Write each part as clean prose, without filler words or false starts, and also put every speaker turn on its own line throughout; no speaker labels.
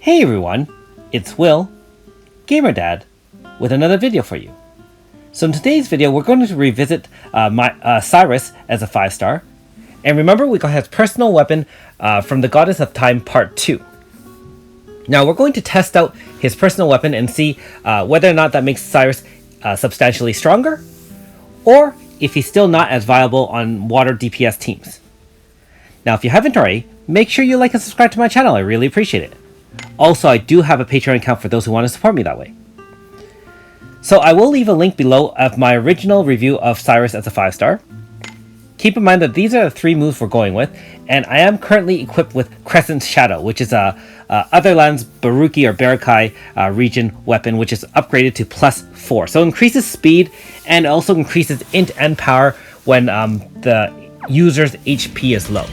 Hey everyone, it's Will, Gamer Dad, with another video for you. So in today's video, we're going to revisit Cyrus as a 5-star. And remember, we got his personal weapon from the Goddess of Time Part 2. Now we're going to test out his personal weapon and see whether or not that makes Cyrus substantially stronger, or if he's still not as viable on water DPS teams. Now if you haven't already, make sure you like and subscribe to my channel, I really appreciate it. Also, I do have a Patreon account for those who want to support me that way. So I will leave a link below of my original review of Cyrus as a 5-star. Keep in mind that these are the 3 moves we're going with, and I am currently equipped with Crescent Shadow, which is a Otherlands Baruki or Barakai region weapon, which is upgraded to +4. So it increases speed and also increases int and power when the user's HP is low.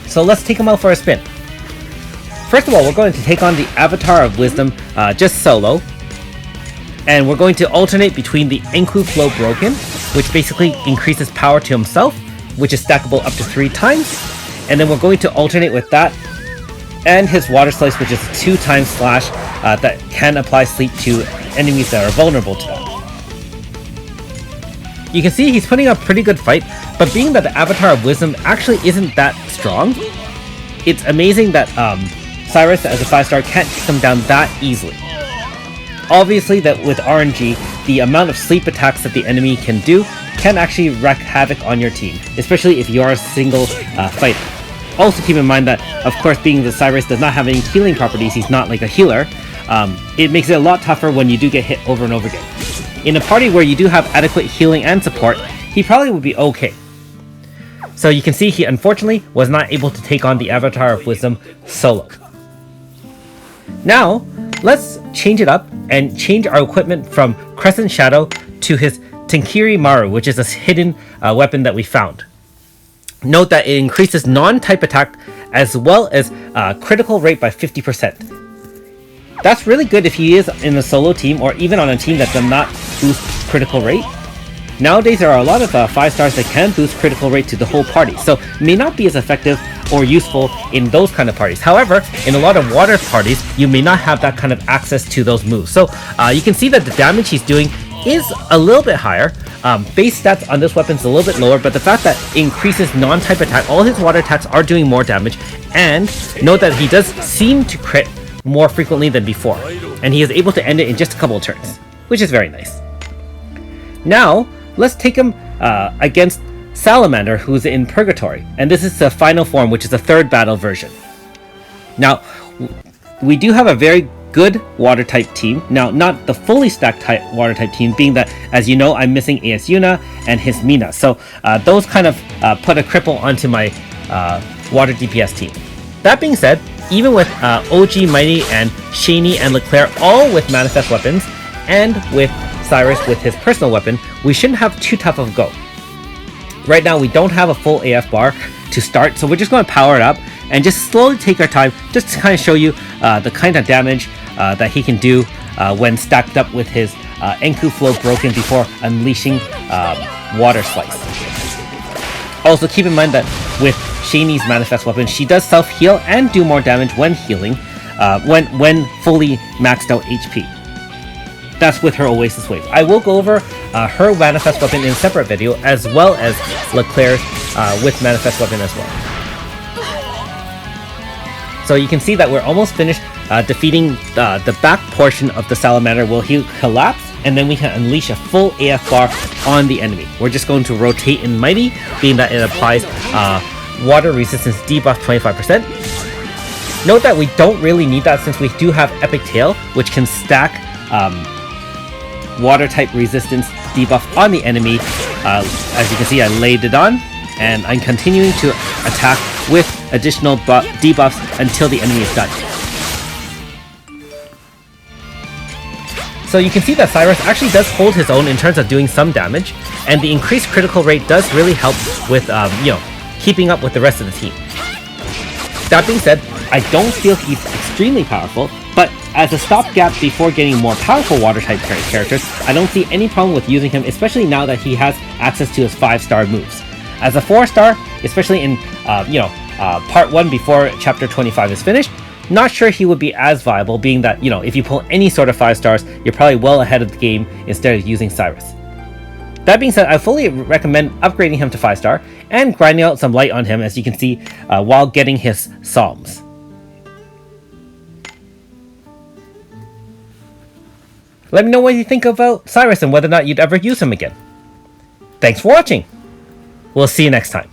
So let's take him out for a spin. First of all, we're going to take on the Avatar of Wisdom just solo. And we're going to alternate between the Enku Flow Broken, which basically increases power to himself, which is stackable up to 3 times. And then we're going to alternate with that and his Water Slice, which is 2x slash that can apply sleep to enemies that are vulnerable to that. You can see he's putting up a pretty good fight, but being that the Avatar of Wisdom actually isn't that strong, it's amazing that Cyrus as a 5-star can't take him down that easily. Obviously that with RNG, the amount of sleep attacks that the enemy can do can actually wreak havoc on your team, especially if you are a single fighter. Also keep in mind that, of course, being that Cyrus does not have any healing properties, he's not like a healer, it makes it a lot tougher when you do get hit over and over again. In a party where you do have adequate healing and support, he probably would be okay. So you can see he unfortunately was not able to take on the Avatar of Wisdom solo. Now, let's change it up and change our equipment from Crescent Shadow to his Tenkiri Maru, which is a hidden weapon that we found. Note that it increases non-type attack as well as critical rate by 50%. That's really good if he is in a solo team or even on a team that does not boost critical rate. Nowadays, there are a lot of 5-stars that can boost critical rate to the whole party, so may not be as effective or useful in those kind of parties. However, in a lot of water parties, you may not have that kind of access to those moves. So you can see that the damage he's doing is a little bit higher. Base stats on this weapon is a little bit lower, but the fact that it increases non-type attack, all his water attacks are doing more damage, and note that he does seem to crit more frequently than before, and he is able to end it in just a couple of turns, which is very nice. Now, let's take him against Salamander, who's in Purgatory, and this is the final form, which is the 3rd battle version. Now, we do have a very good water type team. Now, not the fully stacked water type team, being that, as you know, I'm missing AS Yuna and his Mina, so those kind of put a cripple onto my water DPS team. That being said, even with OG Mighty and Shani and Leclerc all with manifest weapons, and with Cyrus with his personal weapon, we shouldn't have too tough of a go. Right now, we don't have a full AF bar to start, so we're just going to power it up and just slowly take our time just to kind of show you the kind of damage that he can do when stacked up with his Enku Flow Broken before unleashing Water Slice. Also, keep in mind that with Shani's manifest weapon, she does self-heal and do more damage when healing, when fully maxed out HP. That's with her Oasis Wave. I will go over her manifest weapon in a separate video, as well as Leclerc's with manifest weapon as well. So you can see that we're almost finished defeating the back portion of the Salamander. Will he collapse, and then we can unleash a full AF bar on the enemy. We're just going to rotate in Mighty, being that it applies water resistance debuff 25%. Note that we don't really need that since we do have Epic Tail, which can stack water type resistance debuff on the enemy. As you can see, I laid it on, and I'm continuing to attack with additional debuffs until the enemy is done. So you can see that Cyrus actually does hold his own in terms of doing some damage, and the increased critical rate does really help with keeping up with the rest of the team. That being said, I don't feel he's extremely powerful, but as a stopgap before getting more powerful water type characters, I don't see any problem with using him, especially now that he has access to his 5-star moves. As a 4-star, especially in part 1 before chapter 25 is finished, not sure he would be as viable, being that, you know, if you pull any sort of 5 stars, you're probably well ahead of the game instead of using Cyrus. That being said, I fully recommend upgrading him to 5 star and grinding out some light on him, as you can see, while getting his Psalms. Let me know what you think about Cyrus and whether or not you'd ever use him again. Thanks for watching! We'll see you next time.